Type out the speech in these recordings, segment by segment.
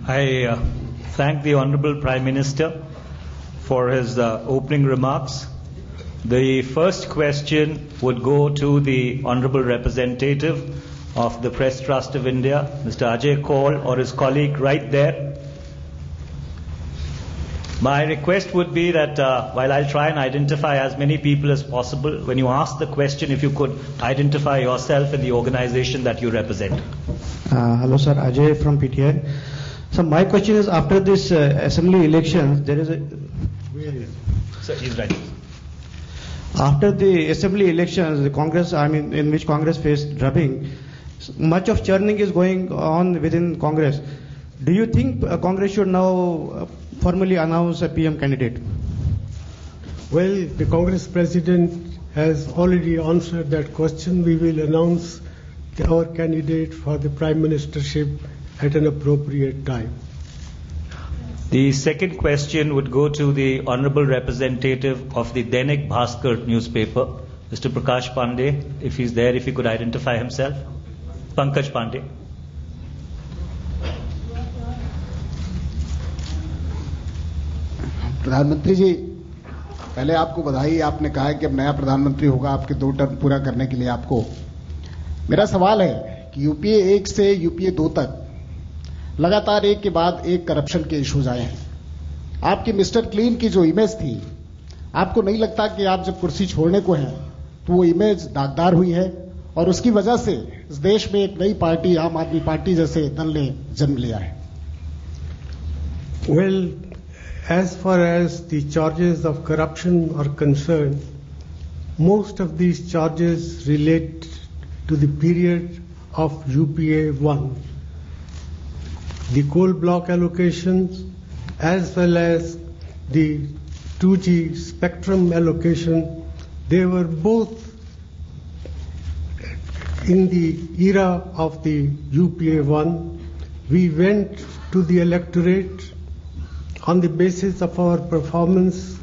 I thank the Honourable Prime Minister for his opening remarks. The first question would go to the Honourable Representative of the Press Trust of India, Mr. Ajay Kaul, or his colleague right there. My request would be that while I'll try and identify as many people as possible, when you ask the question, if you could identify yourself and the organization that you represent. Hello sir, Ajay from PTI. So my question is, after this assembly elections, there is a... Sir, he's right. After the assembly elections, the Congress, in which Congress faced drubbing, much of churning is going on within Congress. Do you think Congress should now formally announce a PM candidate? Well, the Congress President has already answered that question. We will announce our candidate for the Prime Ministership at an appropriate time. The second question would go to the Honourable Representative of the Dainik Bhaskar newspaper, Mr. Prakash Pandey, if he's there, if he could identify himself. Pankaj Pandey. प्रधानमंत्री जी, पहले आपको बधाई। आपने कहा है कि अब नया प्रधानमंत्री होगा आपके 2 टर्म पूरा करने के लिए। आपको मेरा सवाल है कि यूपीए 1 से यूपीए 2 तक लगातार एक के बाद एक करप्शन के इश्यूज आए हैं। आपकी मिस्टर क्लीन की जो इमेज थी, आपको नहीं लगता कि आप जब कुर्सी छोड़ने को हैं तो वो इमेज दागदार हुई है और उसकी वजह से इस देश में एक नई पार्टी, आम आदमी पार्टी जैसे दल ने जन्म लिया है? Well, as far as the charges of corruption are concerned, most of these charges relate to the period of UPA 1. The coal block allocations as well as the 2G spectrum allocation, they were both in the era of the UPA 1. We went to the electorate on the basis of our performance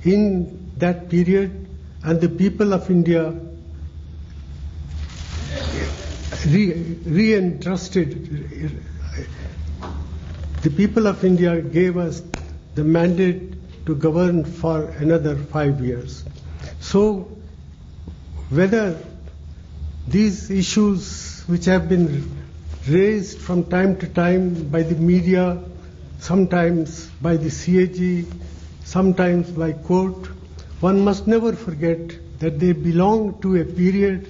in that period, and the people of India re-entrusted. The people of India gave us the mandate to govern for another 5 years. So whether these issues which have been raised from time to time by the media, sometimes by the CAG, sometimes by court, one must never forget that they belong to a period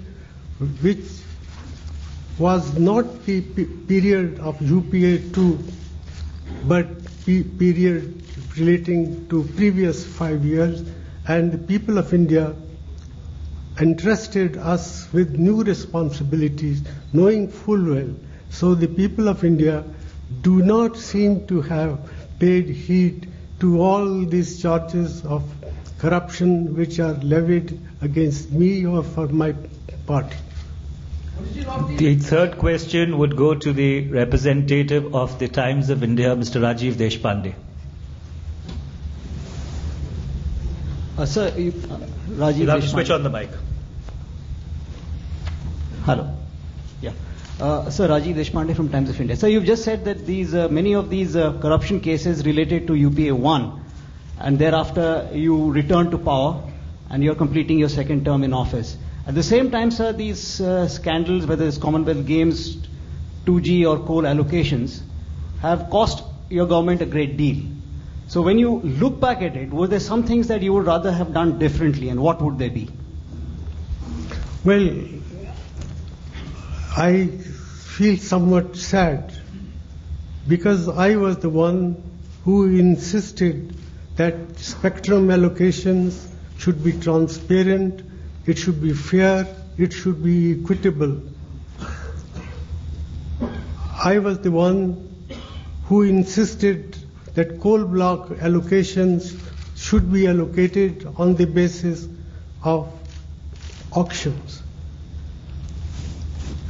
which was not the period of UPA 2, but period relating to previous 5 years, and the people of India entrusted us with new responsibilities, knowing full well. So the people of India do not seem to have paid heed to all these charges of corruption which are levied against me or for my party. The third question would go to the representative of the Times of India, Mr. Rajiv Deshpande. Sir, Rajiv You'll have to Deshpande. switch on the mic. Hello. Yeah. Sir, Rajiv Deshpande from Times of India. Sir, you've just said that many of these corruption cases related to UPA 1, and thereafter you return to power and you're completing your second term in office. At the same time, sir, these scandals, whether it's Commonwealth Games, 2G or coal allocations, have cost your government a great deal. So when you look back at it, were there some things that you would rather have done differently, and what would they be? Well, I feel somewhat sad because I was the one who insisted that spectrum allocations should be transparent, it should be fair, it should be equitable. I was the one who insisted that coal block allocations should be allocated on the basis of auctions.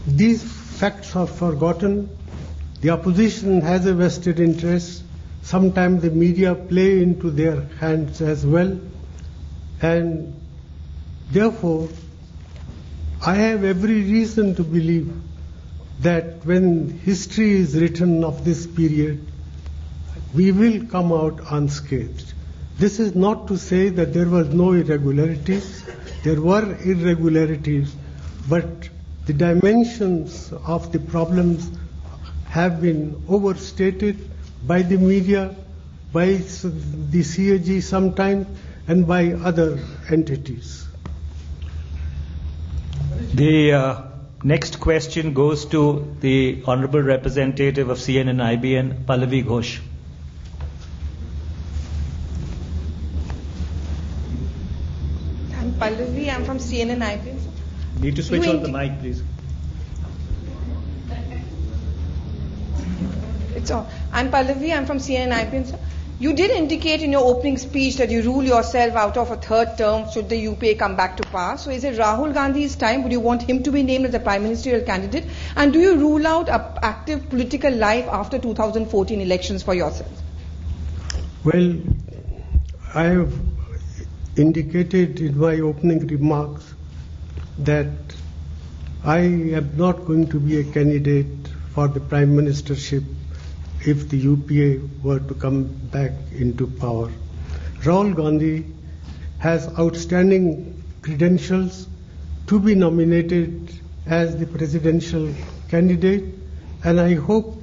These facts are forgotten. The opposition has a vested interest. Sometimes the media play into their hands as well. And therefore, I have every reason to believe that when history is written of this period, we will come out unscathed. This is not to say that there was no irregularities. There were irregularities, but the dimensions of the problems have been overstated by the media, by the CAG sometimes, and by other entities. The next question goes to the Honorable Representative of CN and IBN, Pallavi Ghosh. I'm Pallavi. I'm from CN and IBN. Need to switch on the mic, please. It's on. I'm Pallavi. I'm from CN and IBN, sir. You did indicate in your opening speech that you rule yourself out of a third term should the UPA come back to power. So is it Rahul Gandhi's time? Would you want him to be named as the prime ministerial candidate? And do you rule out active political life after 2014 elections for yourself? Well, I have indicated in my opening remarks that I am not going to be a candidate for the prime ministership if the UPA were to come back into power. Rahul Gandhi has outstanding credentials to be nominated as the presidential candidate, and I hope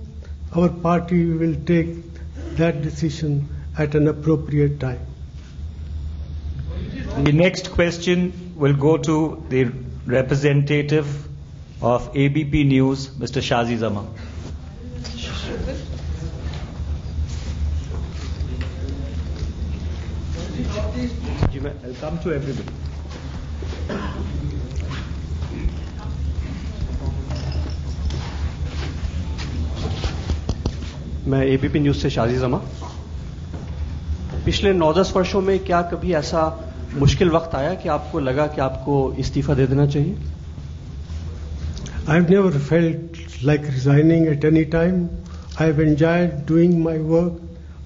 our party will take that decision at an appropriate time. The next question will go to the representative of ABP News, Mr. Shazi Zama. I'll come to everybody. मैं ABP news से शाजी जमा। पिछले 9-10 वर्षों में क्या कभी ऐसा मुश्किल वक्त आया कि आपको लगा कि आपको इस्तीफा दे देना चाहिए? I've never felt like resigning at any time. I've enjoyed doing my work.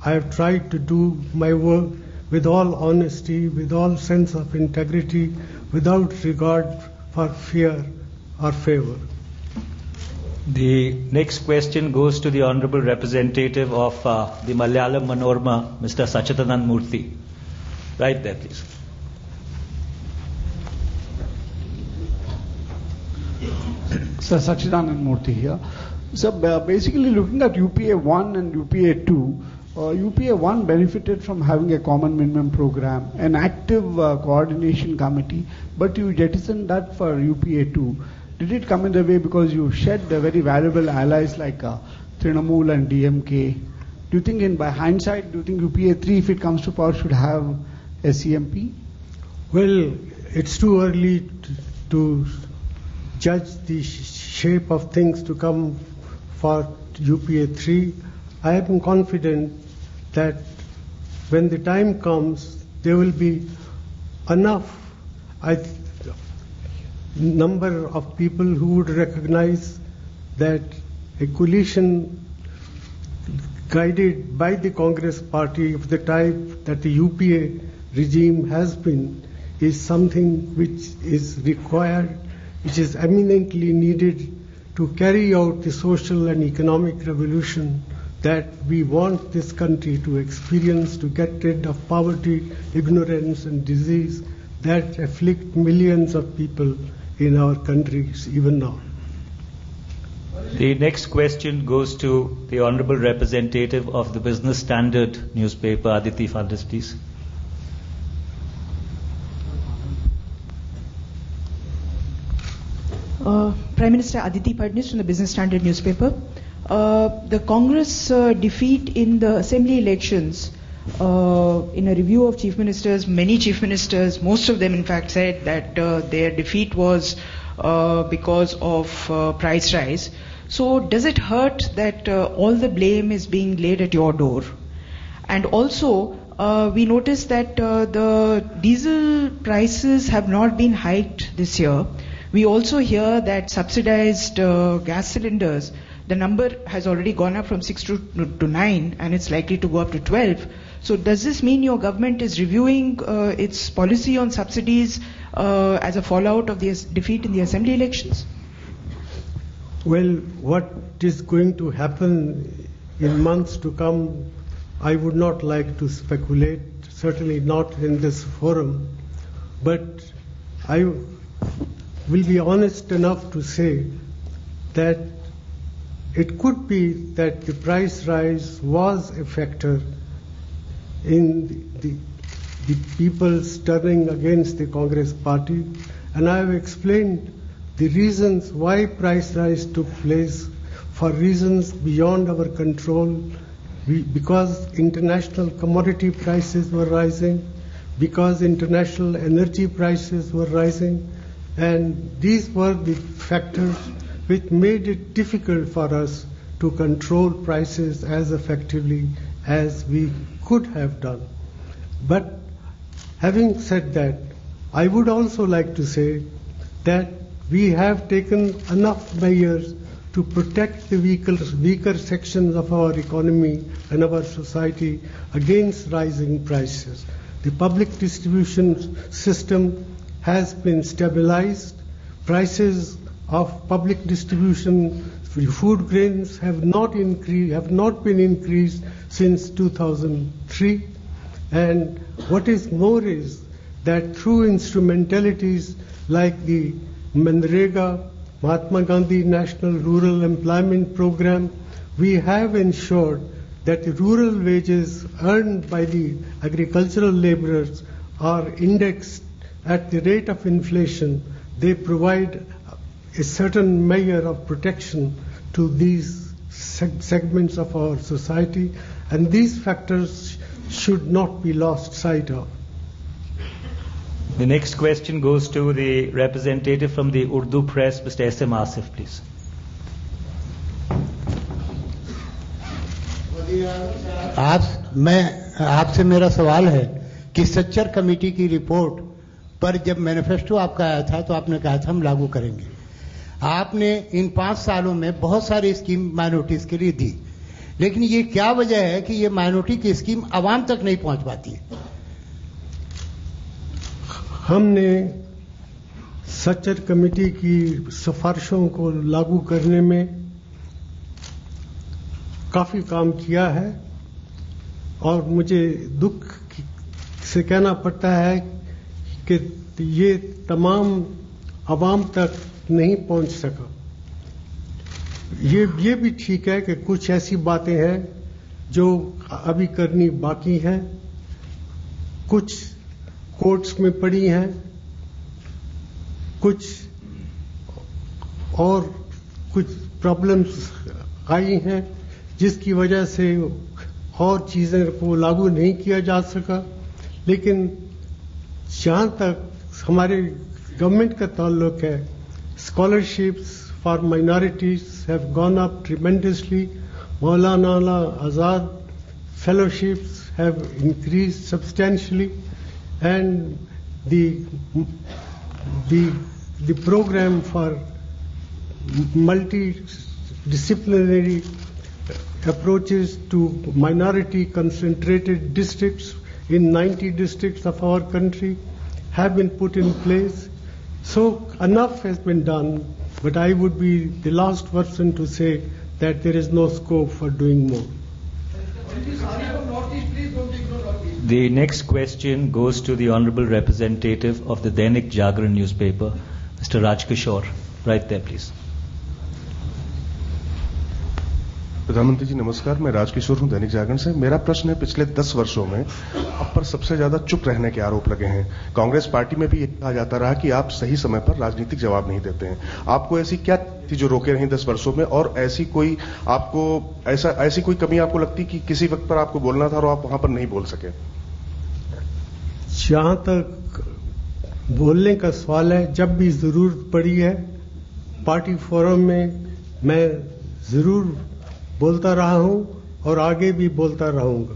I've tried to do my work with all honesty, with all sense of integrity, without regard for fear or favor. The next question goes to the Honorable Representative of the Malayalam Manorama, Mr. Sachidanand Murthy. Right there, please. Sir, Sachidanand Murthy here. So basically looking at UPA 1 and UPA 2, UPA 1 benefited from having a common minimum program, an active coordination committee, but you jettisoned that for UPA 2. Did it come in the way because you shed very valuable allies like Trinamool and DMK? Do you think by hindsight, do you think UPA 3, if it comes to power, should have a CMP? Well, it's too early to judge the shape of things to come for UPA 3. I am confident that when the time comes, there will be enough number of people who would recognize that a coalition guided by the Congress party of the type that the UPA regime has been is something which is required, which is eminently needed to carry out the social and economic revolution that we want this country to experience, to get rid of poverty, ignorance and disease that afflict millions of people in our countries even now. The next question goes to the Honorable Representative of the Business Standard newspaper, Aditi Fadis, please. Prime Minister Aditi Fadnis from the Business Standard newspaper. The Congress defeat in the assembly elections, in a review of chief ministers, many chief ministers, most of them in fact said that their defeat was because of price rise. So does it hurt that all the blame is being laid at your door? And also, we noticed that the diesel prices have not been hiked this year. We also hear that subsidized gas cylinders, the number has already gone up from 6 to 9 and it's likely to go up to 12. So does this mean your government is reviewing its policy on subsidies as a fallout of the defeat in the assembly elections? Well, what is going to happen in months to come, I would not like to speculate, certainly not in this forum. But I will be honest enough to say that it could be that the price rise was a factor in the people turning against the Congress party, and I have explained the reasons why price rise took place, for reasons beyond our control, because international commodity prices were rising, because international energy prices were rising, and these were the factors which made it difficult for us to control prices as effectively as we could have done. But having said that, I would also like to say that we have taken enough measures to protect the weaker sections of our economy and our society against rising prices. The public distribution system has been stabilized. Prices of public distribution food grains have not been increased since 2003. And what is more is that through instrumentalities like the Manrega, Mahatma Gandhi National Rural Employment Program, we have ensured that the rural wages earned by the agricultural laborers are indexed at the rate of inflation. They provide a certain measure of protection to these segments of our society, and these factors should not be lost sight of. The next question goes to the representative from the Urdu press, Mr. S.M. Asif, please. आपसे मेरा सवाल है कि Sachar committee की report पर जब manifesto आपका आया था तो आपने कहा था हम लागू करेंगे। आपने इन 5 सालों में बहुत सारी स्कीम माइनॉरिटीज के लिए दी, लेकिन ये क्या वजह है कि ये माइनॉरिटी की स्कीम आवाम तक नहीं पहुंच पाती है? हमने सच्चर कमेटी की सिफारिशों को लागू करने में काफी काम किया है, और मुझे दुख से कहना पड़ता है कि ये तमाम आवाम तक नहीं पहुंच सका। ये भी ठीक है कि कुछ ऐसी बातें हैं जो अभी करनी बाकी हैं, कुछ कोर्ट्स में पड़ी हैं, कुछ प्रॉब्लम्स आई हैं जिसकी वजह से और चीजें को लागू नहीं किया जा सका। लेकिन जहां तक हमारे गवर्नमेंट का ताल्लुक है, scholarships for minorities have gone up tremendously. Maulana Azad fellowships have increased substantially, and the program for multidisciplinary approaches to minority concentrated districts in 90 districts of our country have been put in place. So enough has been done, but I would be the last person to say that there is no scope for doing more. The next question goes to the Honorable Representative of the Dainik Jagran newspaper, Mr. Rajkishore. Right there, please. प्रधानमंत्री जी नमस्कार, मैं राजकिशोर हूं दैनिक जागरण से। मेरा प्रश्न है, पिछले 10 वर्षों में आप पर सबसे ज्यादा चुप रहने के आरोप लगे हैं। कांग्रेस पार्टी में भी ये कहा जाता रहा कि आप सही समय पर राजनीतिक जवाब नहीं देते हैं। आपको ऐसी क्या थी जो रोके रही 10 वर्षों में, और ऐसी कोई कमी आपको लगती कि किसी वक्त पर आपको बोलना था और आप वहां पर नहीं बोल सके? जहां तक बोलने का सवाल है, जब भी जरूरत पड़ी है पार्टी फोरम में मैं जरूर बोलता रहा हूं और आगे भी बोलता रहूंगा।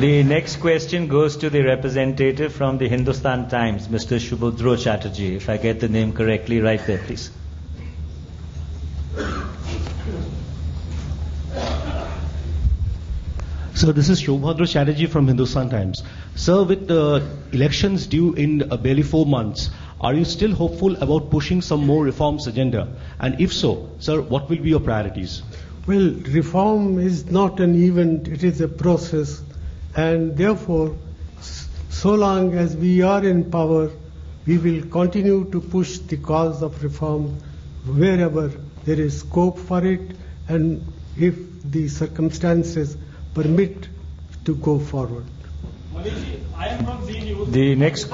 The next question goes to the representative from the Hindustan Times, Mr. Subhodro Chatterjee. If I get the name correctly, right there, please. So this is Subhodro Chatterjee from Hindustan Times. Sir, with the elections due in barely 4 months, Are you still hopeful about pushing some more reforms agenda? And if so, sir, what will be your priorities? Well, reform is not an event, it is a process, and therefore, so long as we are in power, we will continue to push the cause of reform wherever there is scope for it, and if the circumstances permit to go forward. The next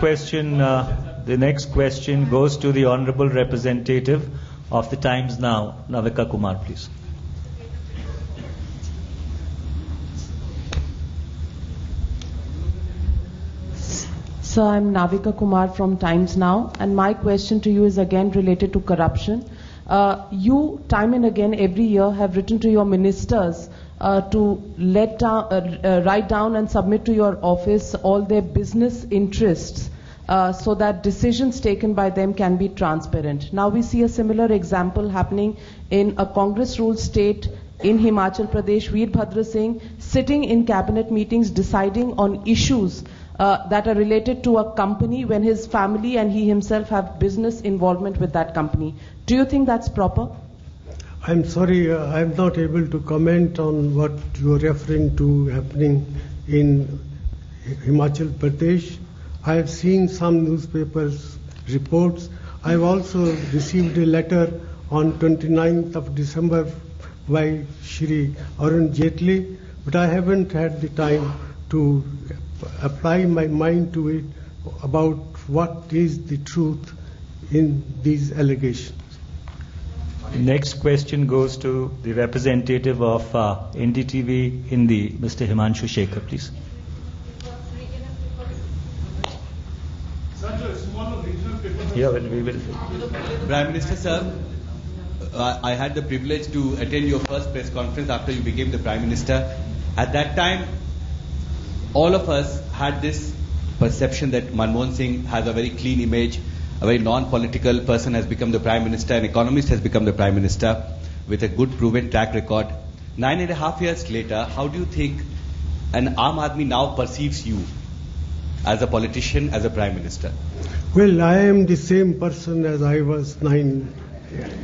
question goes to the Honourable Representative of the Times Now, Navika Kumar, please. Sir, I'm Navika Kumar from Times Now, and my question to you is again related to corruption. You, time and again, every year, have written to your ministers to write down and submit to your office all their business interests so that decisions taken by them can be transparent. Now we see a similar example happening in a Congress-ruled state in Himachal Pradesh. Veerbhadra Singh sitting in cabinet meetings deciding on issues that are related to a company when his family and he himself have business involvement with that company. Do you think that's proper? I'm sorry, I'm not able to comment on what you are referring to happening in Himachal Pradesh. I have seen some newspapers reports. I've also received a letter on 29th of December by Shri Arun Jaitley, but I haven't had the time to apply my mind to it about what is the truth in these allegations. The next question goes to the representative of NDTV Hindi, Mr. Himanshu Shekhar, please. Yeah, well, we will. Prime Minister, sir, I had the privilege to attend your first press conference after you became the Prime Minister. At that time, all of us had this perception that Manmohan Singh has a very clean image, a very non-political person has become the Prime Minister, an economist has become the Prime Minister with a good proven track record. 9.5 years later, how do you think an Aam Aadmi now perceives you as a politician, as a Prime Minister? Well, I am the same person as I was 9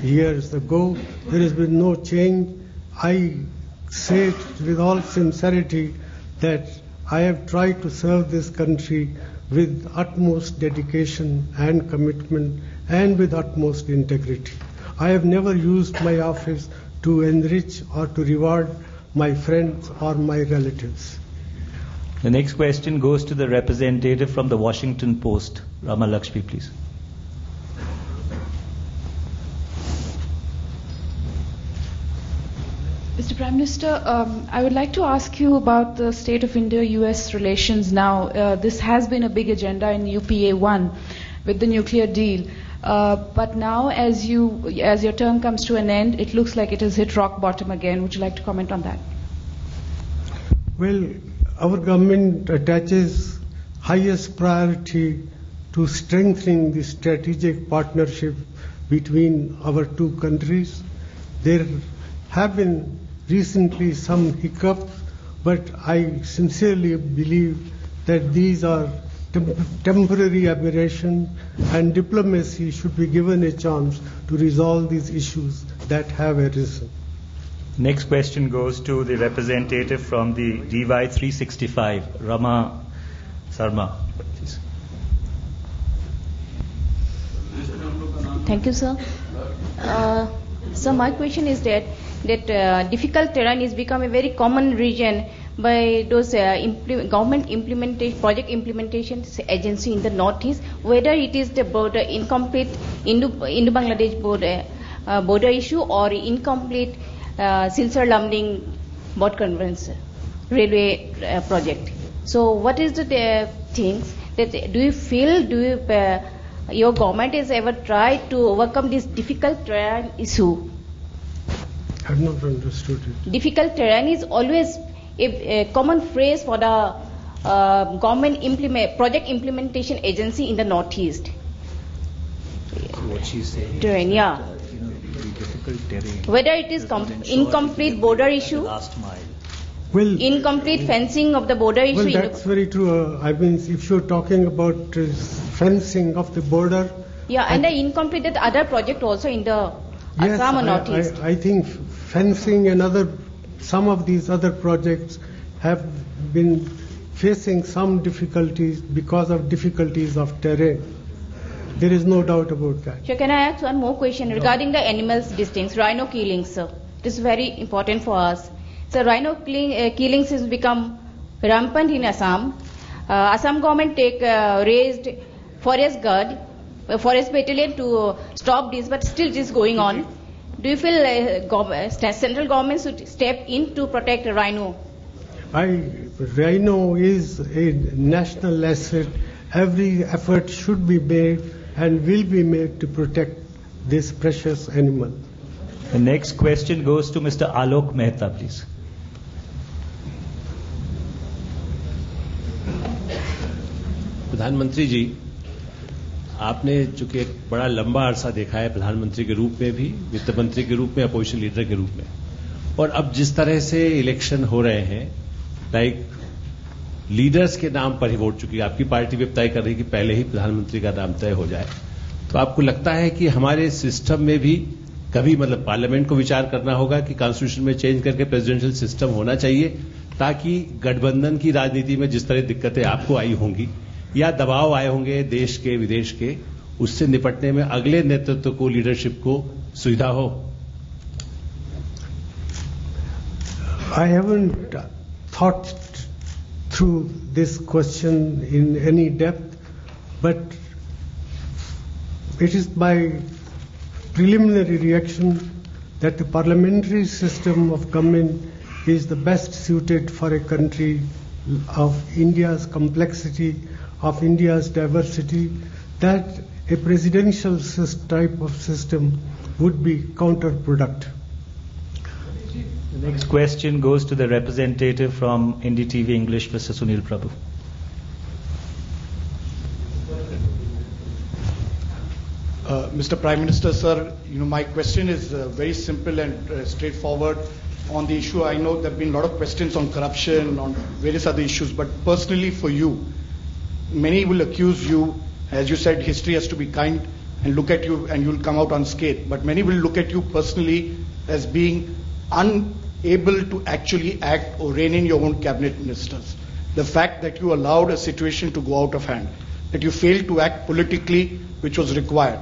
years ago. There has been no change. I say it with all sincerity that I have tried to serve this country with utmost dedication and commitment and with utmost integrity. I have never used my office to enrich or to reward my friends or my relatives. The next question goes to the representative from the Washington Post, Rama Lakshmi, please. Mr. Prime Minister, I would like to ask you about the state of India-US relations now. This has been a big agenda in UPA-1 with the nuclear deal. But now, as your term comes to an end, it looks like it has hit rock bottom again. Would you like to comment on that? Well, our government attaches highest priority to strengthening the strategic partnership between our two countries. There have been recently some hiccups, but I sincerely believe that these are temporary aberration, and diplomacy should be given a chance to resolve these issues that have arisen. Next question goes to the representative from the DY 365, Rama Sarma. Please. Thank you, sir. So my question is that difficult terrain has become a very common region by those government implementation, project implementation agency in the northeast, whether it is the border incomplete Indo-Bangladesh border issue or incomplete Silchar Lamding Board Conference railway project. So what is the things that do you feel your government has ever tried to overcome this difficult terrain issue? I have not understood it. Difficult terrain is always a common phrase for the government project implementation agency in the northeast. What she's saying. Terrain, yeah. Difficult terrain. Whether it is incomplete border issue, last mile. Well, incomplete fencing of the border issue. Well, that's very true. I mean, if you're talking about fencing of the border, Yeah, and the incompleted other project also in the Assam or Northeast. I think fencing and some of these other projects have been facing some difficulties because of difficulties of terrain. There is no doubt about that. So can I ask one more question regarding the animals distincts, rhino killings, sir? This is very important for us. So rhino killings has become rampant in Assam. Assam government raised forest guard, forest battalion to stop this, but still this is going on. Do you feel central government should step in to protect rhino? Rhino is a national asset. Every effort should be made and will be made to protect this precious animal. The next question goes to Mr. Alok Mehta, please. प्रधानमंत्री जी, आपने चूंकि एक बड़ा लंबा अरसा देखा है प्रधानमंत्री के रूप में भी, वित्त मंत्री के रूप में, अपोजिशन लीडर के रूप में, और अब जिस तरह से इलेक्शन हो रहे हैं, लाइक लीडर्स के नाम पर ही वोट, चुकी आपकी पार्टी भी तय कर रही कि पहले ही प्रधानमंत्री का नाम तय हो जाए, तो आपको लगता है कि हमारे सिस्टम में भी कभी मतलब पार्लियामेंट को विचार करना होगा कि कॉन्स्टिट्यूशन में चेंज करके प्रेसिडेंशियल सिस्टम होना चाहिए, ताकि गठबंधन की राजनीति में जिस तरह दिक्कतें आपको आई होंगी या दबाव आए होंगे देश के विदेश के, उससे निपटने में अगले नेतृत्व को, लीडरशिप को सुविधा हो? I haven't thought through this question in any depth, but it is my preliminary reaction that the parliamentary system of government is the best suited for a country of India's complexity, of India's diversity, that a presidential type of system would be counterproductive. The next question goes to the representative from NDTV English, Mr. Sunil Prabhu. Mr. Prime Minister, sir, my question is very simple and straightforward on the issue. I know there have been a lot of questions on corruption, on various other issues, but personally for you, many will accuse you, as you said, history has to be kind and look at you and you'll come out unscathed, but many will look at you personally as being unable to actually act or rein in your own cabinet ministers. The fact that you allowed a situation to go out of hand, that you failed to act politically, which was required,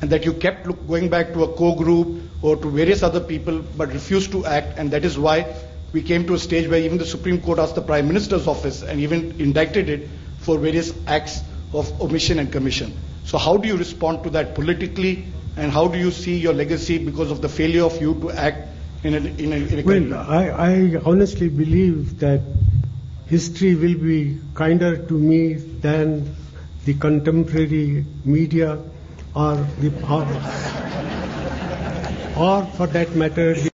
and that you kept going back to a core group or to various other people but refused to act, and that is why we came to a stage where even the Supreme Court asked the Prime Minister's office and even indicted it for various acts of omission and commission. So how do you respond to that politically, and how do you see your legacy because of the failure of you to act in a Well, I honestly believe that history will be kinder to me than the contemporary media or for that matter